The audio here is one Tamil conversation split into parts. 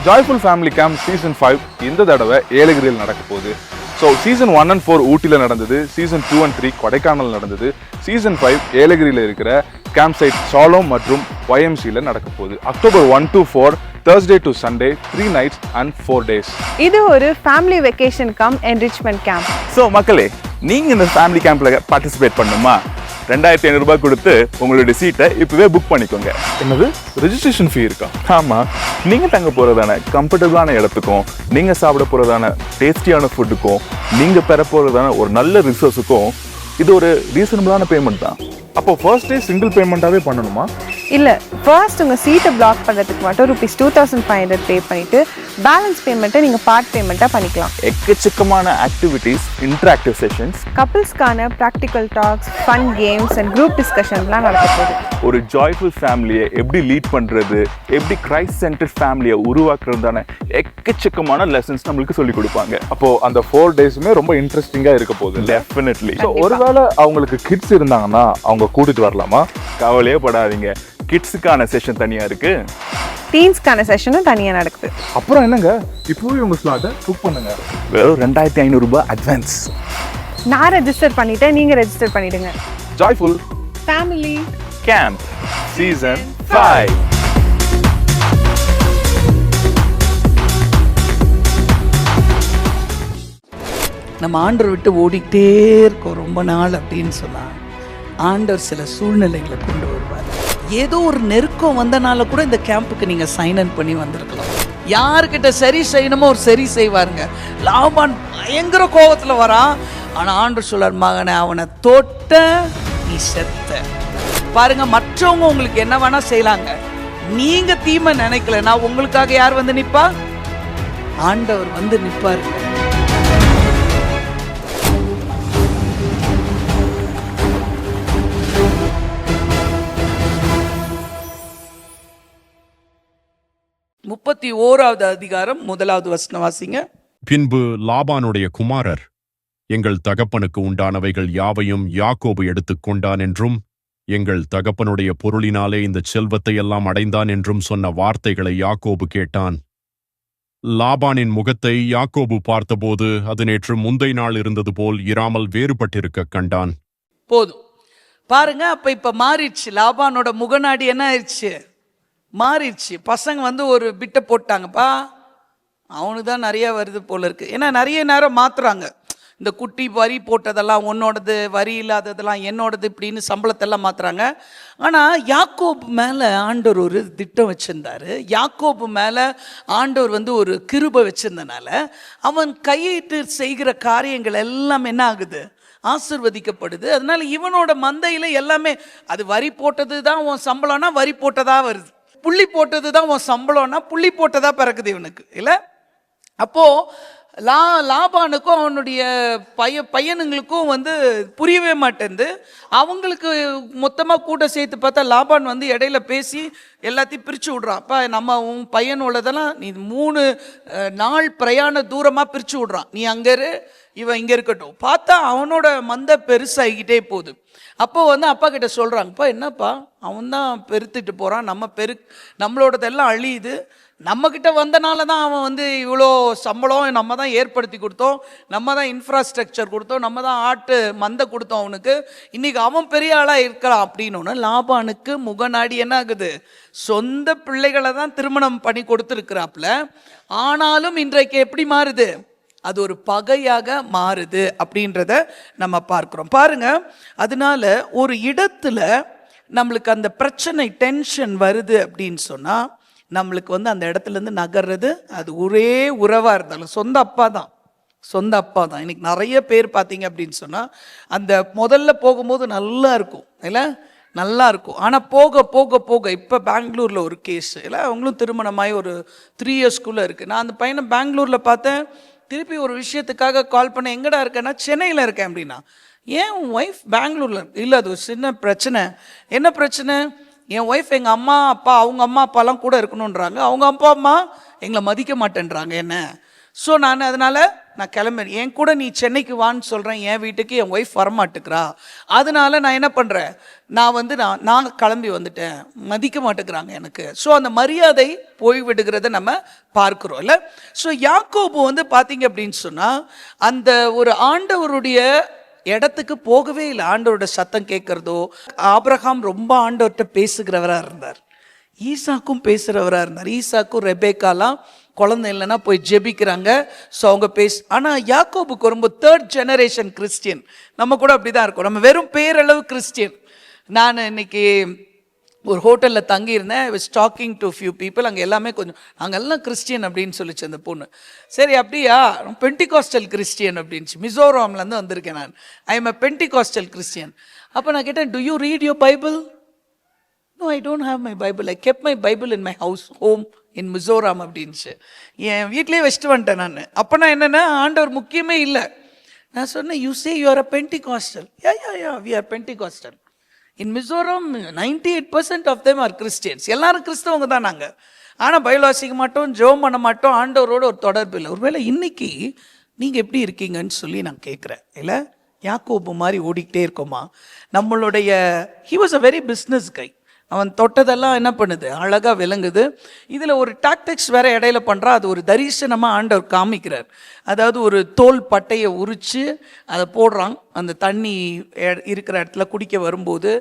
ஜாய்ஃபுல் ஃபேமிலி கேம்ப் சீசன் 5 இந்த தடவை ஏலகிரியில் நடக்க போகுது. ஸோ சீசன் 1 and 4 ஊட்டியில் நடந்தது, சீசன் 2 and 3 கொடைக்கானல் நடந்தது, சீசன் 5 ஏலகிரியில் இருக்கிற கேம்ப் சைட் சாலோம் மற்றும் YMCயில் நடக்க போகுது. October 1 to 4 Thursday to Sunday 3 nights and 4 days. இது ஒரு family vacation come enrichment camp. So மக்களே, நீங்கள் இந்த ஃபேமிலி கேம்பில் பார்ட்டிசிபேட் பண்ணணுமா? 2500 ரூபாய் கொடுத்து உங்களுடைய சீட்டை இப்போவே புக் பண்ணிக்கோங்க. என்னது, ரெஜிஸ்ட்ரேஷன் ஃபீ இருக்கா? ஆமாம், நீங்கள் தங்க போகிறதான கம்ஃபர்டபுளான இடத்துக்கும், நீங்கள் சாப்பிட போகிறதான டேஸ்டியான ஃபுட்டுக்கும், நீங்கள் பெற போகிறதான ஒரு நல்ல ரிசோர்ஸுக்கும் இது ஒரு ரீசனபிளான பேமெண்ட் தான். அப்போ ஃபர்ஸ்ட் டே சிங்கிள் பேமெண்ட்டாகவே பண்ணணுமா? இல்லை, ஃபர்ஸ்ட் உங்கள் சீட்டை பிளாக் பண்ணுறதுக்கு மட்டும் ₹2500 பே பண்ணிவிட்டு பேலன்ஸ் பேமெண்ட்டை நீங்கள் பார்ட் பேமெண்ட்டாக பண்ணிக்கலாம். எக்கச்சக்கமான ஆக்டிவிட்டீஸ், இன்டராக்டிவ் செஷன்ஸ், கப்பிள்ஸ்க்கான practical talks, fun games and group டிஸ்கஷன்ஸ்லாம் நடக்க போகுது. ஒரு ஜாய்ஃபுல் ஃபேமிலியை எப்படி லீட் பண்ணுறது, எப்படி கிரைஸ்ட் சென்டர் ஃபேமிலியை உருவாக்குறதான எக்கச்சக்கமான லெசன்ஸ் நம்மளுக்கு சொல்லிக் கொடுப்பாங்க. அப்போ அந்த 4 டேஸுமே ரொம்ப இன்ட்ரெஸ்டிங்காக இருக்க போகுது. டெஃபினெட்லி. ஸோ ஒருவேளை அவங்களுக்கு கிட்ஸ் இருந்தாங்கன்னா அவங்க கூட்டிட்டு வரலாமா? கவலையே படாதீங்க, கிட்ஸுக்கான செஷன் தனியாக இருக்கு, டீன்ஸ்க்கான செஷனும் தனியாக நடக்குது. அப்புறம் என்னங்க, இப்போவே உங்கள் ஸ்லாட்டை புக் பண்ணுங்க. வெறும் 2500 ரூபாய் அட்வான்ஸ். நான் ரெஜிஸ்டர் பண்ணிட்டேன், நீங்கள் ரெஜிஸ்டர் பண்ணிடுங்க. Joyful family camp season 5. நம்ம ஆண்டவர் விட்டு ஓடிக்கிட்டே இருக்கோம் ரொம்ப நாள் அப்படின்னு சொன்னால் ஆண்டவர் சில சூழ்நிலைகளை கொண்டு வருவார். ஏதோ ஒரு நெருக்கம் வந்தனால கூட இந்த கேம்புக்கு நீங்கள் சைன் அன் பண்ணி வந்திருக்கலாம். யாருக்கிட்ட சரி செய்யணுமோ ஒரு சரி செய்வாருங்க. லாபான் பயங்கர கோபத்தில் வரான், ஆனால் ஆண்டவர் சொல்லார், மகனை அவனை தொட்ட நீ செத்த. பாருங்க, மற்றவங்க உங்களுக்கு என்ன வேணா செய்யலாங்க, நீங்க தீமை நினைக்கலன்னா உங்களுக்காக யார் வந்து நிற்பா? ஆண்டவர் வந்து நிற்பாருங்க. முப்பத்தி அதிகாரம் 1வது வசனம் வாசிங்க. பின்பு லாபானுடைய குமாரர், எங்கள் தகப்பனுக்கு உண்டானவைகள் யாவையும் யாக்கோபு எடுத்துக் கொண்டான் என்றும், எங்கள் தகப்பனுடைய பொருளினாலே இந்த செல்வத்தை எல்லாம் அடைந்தான் என்றும் சொன்ன வார்த்தைகளை யாக்கோபு கேட்டான். லாபானின் முகத்தை யாக்கோபு பார்த்தபோது அது நேற்று முந்தை நாள் இருந்தது போல் இராமல் வேறுபட்டிருக்க கண்டான். போதும் பாருங்க, இப்ப மாறிடுச்சு. லாபானோட முகநாடி என்ன ஆயிடுச்சு? மாறிடுச்சு. பசங்க வந்து ஒரு பிட்டை போட்டாங்கப்பா, அவனுக்கு தான் நிறைய வருது போல இருக்கு. ஏன்னா நிறைய நேரம் மாத்துறாங்க. இந்த குட்டி வரி போட்டதெல்லாம் உன்னோடது, வரி இல்லாததெல்லாம் என்னோடது, இப்படின்னு சம்பளத்தெல்லாம் மாத்துறாங்க. ஆனால் யாக்கோபு மேலே ஆண்டவர் ஒரு திட்டம் வச்சிருந்தாரு. யாக்கோபு மேலே ஆண்டவர் வந்து ஒரு கிருபை வச்சிருந்தனால அவன் கையிட்டு செய்கிற காரியங்கள் எல்லாம் என்ன ஆகுது? ஆசிர்வதிக்கப்படுது. அதனால இவனோட மந்தையில் எல்லாமே, அது வரி போட்டது தான் உன் சம்பளம்னா வரி போட்டதா வருது, புள்ளி போட்டது தான் உன் சம்பளம்னா புள்ளி போட்டதா பிறக்குது இவனுக்கு, இல்லை? அப்போ லாபானுக்கும் அவனுடைய பையனுங்களுக்கும் வந்து புரியவே மாட்டேங்குது. அவங்களுக்கு மொத்தமாக கூட்ட சேர்த்து பார்த்தா லாபான் வந்து இடையில பேசி எல்லாத்தையும் பிரித்து விட்றான். அப்போ நம்ம உன் பையனோடதெல்லாம் நீ 3 நாள் பிரயாண தூரமாக பிரித்து விட்றான். நீ அங்கே இரு, இவன் இங்கே இருக்கட்டும். பார்த்தா அவனோட மந்தை பெருசாகிக்கிட்டே போகுது. அப்போ வந்து அப்பா கிட்ட சொல்கிறாங்கப்பா, என்னப்பா அவன் தான் பெருத்துட்டு போகிறான், நம்மளோடதெல்லாம் அழியுது, நம்மக்கிட்ட வந்தனால தான் அவன் வந்து இவ்வளோ சம்பளம் நம்ம தான் ஏற்படுத்தி கொடுத்தோம், நம்ம தான் இன்ஃப்ராஸ்ட்ரக்சர் கொடுத்தோம், நம்ம தான் மந்தை கொடுத்தோம் அவனுக்கு, இன்றைக்கி அவன் பெரிய ஆளாக இருக்கிறான் அப்படின்னு. லாபானுக்கு முகநாடி என்ன ஆகுது? சொந்த பிள்ளைகளை தான் திருமணம் பண்ணி கொடுத்துருக்குறாப்புல. ஆனாலும் இன்றைக்கு எப்படி மாறுது? அது ஒரு பகையாக மாறுது அப்படின்றத நம்ம பார்க்கிறோம். பாருங்க, அதனால ஒரு இடத்துல நம்மளுக்கு அந்த பிரச்சனை, டென்ஷன் வருது அப்படின்னு சொன்னால் நம்மளுக்கு வந்து அந்த இடத்துலேருந்து நகர்றது, அது ஒரே உறவாக இருந்தாலும் சொந்த அப்பா தான். இன்னைக்கு நிறைய பேர் பார்த்தீங்க அப்படின்னு சொன்னால் அந்த முதல்ல போகும்போது நல்லா இருக்கும், இல்லை? நல்லா இருக்கும். ஆனால் போக போக போக இப்போ பெங்களூரில் ஒரு கேஸ், இல்லை? அவங்களும் திருமணமாகி ஒரு 3 இயர்ஸ்க்குள்ளே இருக்குது. நான் அந்த பையனை பெங்களூரில் பார்த்தேன். திருப்பி ஒரு விஷயத்துக்காக கால் பண்ண, எங்கடா இருக்கேன்னா சென்னையில் இருக்கேன் அப்படின்னா. ஏன் உன் ஒய்ஃப் பெங்களூரில்? இல்லை, அது ஒரு சின்ன பிரச்சனை. என்ன பிரச்சனை? என் ஒய்ஃப் எங்கள் அம்மா அப்பா, அவங்க அம்மா அப்பாலாம் கூட இருக்கணுன்றாங்க, அவங்க அப்பா அம்மா எங்களை மதிக்க மாட்டேன்றாங்க என்ன. ஸோ நான் அதனால் நான் கிளம்புறேன், என் கூட நீ சென்னைக்கு வான்னு சொல்கிறேன், என் வீட்டுக்கு என் ஒய்ஃப் வரமாட்டுக்கிறா, அதனால நான் என்ன பண்ணுறேன், நான் கிளம்பி வந்துட்டேன், மதிக்க மாட்டேங்கிறாங்க எனக்கு. ஸோ அந்த மரியாதை போய்விடுகிறத நம்ம பார்க்குறோம் இல்லை. ஸோ யாக்கோபு வந்து பார்த்தீங்க அப்படின்னு சொன்னால் அந்த ஒரு ஆண்டவருடைய இடத்துக்கு போகவே இல்லை. ஆண்டவரோட சத்தம் கேட்குறதோ, ஆபிரகாம் ரொம்ப ஆண்டவர்கிட்ட பேசுகிறவராக இருந்தார், ஈசாக்கும் பேசுகிறவராக இருந்தார். ஈசாக்கும் ரெபேக்காலாம் குழந்தை இல்லைன்னா போய் ஜெபிக்கிறாங்க. ஸோ அவங்க ஆனால் யாக்கோபுக்கு வரும்போது 3rd ஜெனரேஷன் கிறிஸ்டியன். நம்ம கூட அப்படி தான் இருக்கோம், நம்ம வெறும் பேரளவு கிறிஸ்டியன். நான் இன்னைக்கு ஒரு ஹோட்டலில் தங்கியிருந்தேன், I was talking to few people. அங்கே எல்லாமே கொஞ்சம் நாங்கள் எல்லாம் கிறிஸ்டியன் அப்படின்னு சொல்லிச்சு அந்த பொண்ணு. சரி அப்படியா, பென்டிகாஸ்டல் கிறிஸ்டியன் அப்படின்ச்சு, மிசோராம்லேருந்து வந்திருக்கேன் நான், I am a Pentecostal Christian. அப்போ நான் கேட்டேன், to you read your Bible? No, I don't have my Bible. I kept my Bible in my home in Mizoram அப்படின்ச்சு. என் வீட்லேயே வச்சுட்டு வந்துட்டேன் நான். அப்போ நான் என்னென்னா ஆண்டவர் முக்கியமே இல்லை. நான் சொன்னேன், you say you are a Pentecostal. Ya we are Pentecostal. In Mizoram 98% of them are Christians. எல்லாரும் கிறிஸ்தவங்க தான் நாங்கள். ஆனால் பைபிள் வாசிக்க மாட்டோம், ஜெபம் பண்ண மாட்டோம், ஆண்டவரோட ஒரு தொடர்பு இல்லை. ஒருவேளை இன்னைக்கு நீங்கள் எப்படி இருக்கீங்கன்னு சொல்லி நான் கேட்குறேன். இல்லை, யாக்கோபு மாதிரி ஓடிக்கிட்டே இருக்கோமா? நம்மளுடைய he was a very business guy. அவன் தொட்டதெல்லாம் என்ன பண்ணுது, அழகாக விளங்குது. இதில் ஒரு டாக்டிக்ஸ் வேற இடையில பண்ணுறா, அது ஒரு தரிசனமாக ஆண்டவர் காமிக்கிறார். அதாவது ஒரு தோல் பட்டையை உரித்து அதை போடுறான், அந்த தண்ணி இருக்கிற இடத்துல குடிக்க வரும்போது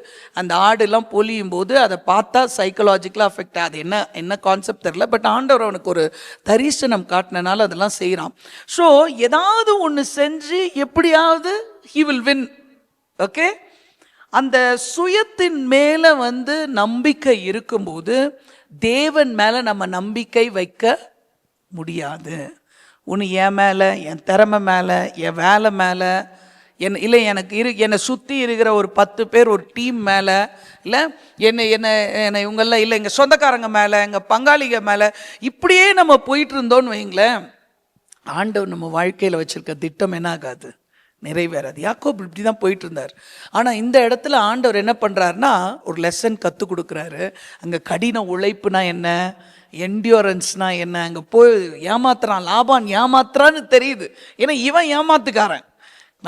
அந்த ஆடுலாம் பொலியும் போது அதை பார்த்தா சைக்கலாஜிக்கலாக அஃபெக்ட் ஆகுது. என்ன கான்செப்ட் தெரில, பட் ஆண்டவர் அவனுக்கு ஒரு தரிசனம் காட்டினால அதெல்லாம் செய்கிறான். ஸோ ஏதாவது ஒன்று செஞ்சு எப்படியாவது ஹி வில் வின். ஓகே, அந்த சுயத்தின் மேலே வந்து நம்பிக்கை இருக்கும்போது தேவன் மேலே நம்ம நம்பிக்கை வைக்க முடியாது. ஒன்று என் மேலே, என் திறமை மேலே, என் வேலை மேலே, இல்லை என்னை சுற்றி இருக்கிற ஒரு 10 பேர் ஒரு டீம் மேலே, இல்லை என்னை இவங்கெல்லாம், இல்லை எங்கள் சொந்தக்காரங்க மேலே, எங்கள் பங்காளிக மேலே, இப்படியே நம்ம போயிட்டு இருந்தோன்னு வைங்களேன், ஆண்டவர் நம்ம வாழ்க்கையில் வச்சுருக்க திட்டம் என்ன ஆகாது, நிறைவேறாது. யாக்கோபு இப்படி தான் போயிட்டு இருந்தார். ஆனால் இந்த இடத்துல ஆண்டவர் என்ன பண்ணுறாருனா ஒரு லெசன் கற்றுக் கொடுக்குறாரு. அங்கே கடின உழைப்புனா என்ன, என்டியூரன்ஸ்னா என்ன, அங்கே போய் ஏமாத்துறான், லாபான் ஏமாத்துறான்னு தெரியுது. ஏன்னா இவன் ஏமாத்துக்காரன்,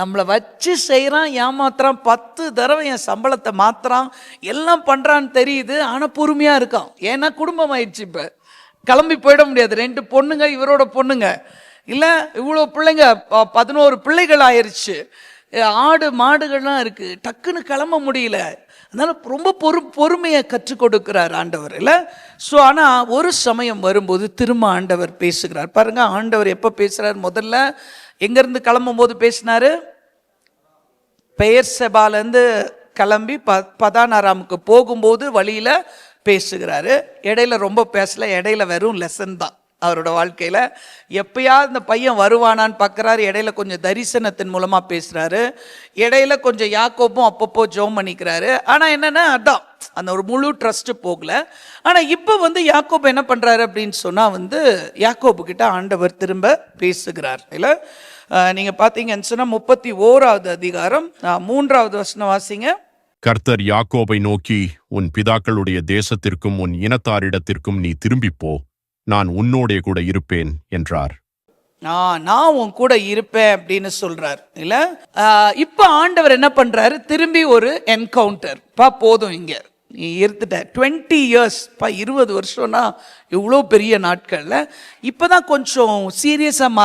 நம்மளை வச்சு செய்கிறான், ஏமாத்துறான், 10 தடவை என் சம்பளத்தை மாத்துறான், எல்லாம் பண்ணுறான்னு தெரியுது. ஆனால் பொறுமையாக இருக்கான். ஏன்னா குடும்பம் ஆயிடுச்சு, இப்போ கிளம்பி போயிட முடியாது. 2 பொண்ணுங்க, இவரோட பொண்ணுங்க, இல்லை இவ்வளோ பிள்ளைங்க, 11 பிள்ளைகள் ஆயிடுச்சு, ஆடு மாடுகள்லாம் இருக்குது, டக்குன்னு கிளம்ப முடியல. அதனால் ரொம்ப பொறுமையை கற்றுக் கொடுக்கிறார் ஆண்டவர், இல்லை. ஸோ ஆனால் ஒரு சமயம் வரும்போது திரும்ப ஆண்டவர் பேசுகிறார். பாருங்க, ஆண்டவர் எப்போ பேசுகிறார், முதல்ல எங்கேருந்து கிளம்பும் போது பேசினார், பெயர் செபாலேருந்து கிளம்பி பதான் அராமுக்கு போகும்போது வழியில் பேசுகிறாரு. இடையில ரொம்ப பேசல, இடையில வெறும் லெசன் தான் அவரோட வாழ்க்கையில். எப்பயாவது இந்த பையன் வருவானான்னு பார்க்குறாரு, இடையில கொஞ்சம் தரிசனத்தின் மூலமாக பேசுகிறாரு, இடையில கொஞ்சம் யாக்கோப்பும் அப்பப்போ ஜெபம் பண்ணிக்கிறாரு. ஆனால் என்னென்னா அதான் அந்த ஒரு முழு ட்ரஸ்ட்டு போகல. ஆனால் இப்போ வந்து யாக்கோபு என்ன பண்ணுறாரு அப்படின்னு சொன்னால் யாக்கோபு கிட்ட ஆண்டவர் திரும்ப பேசுகிறார், இல்லை. நீங்கள் பார்த்தீங்கன்னு சொன்னால் 31வது அதிகாரம் 3வது வசனம் வாசிங்க. கர்த்தர் யாக்கோபை நோக்கி, உன் பிதாக்களுடைய தேசத்திற்கும் உன் இனத்தாரிடத்திற்கும் நீ திரும்பிப்போ, நான் உன்னோடே கூட இருப்பேன் என்றார். நான் உன் கூட இருப்பேன் அப்படின்னு சொல்றார், இல்ல. இப்ப ஆண்டவர் என்ன பண்றாரு, திரும்பி ஒரு என்கவுண்டர். போதும், இங்க நீ இருந்துட்ட 20 இயர்ஸ், 20 வருஷம்னா இவ்வளோ பெரிய நாட்கள்ல இப்பதான் கொஞ்சம் சீரியஸா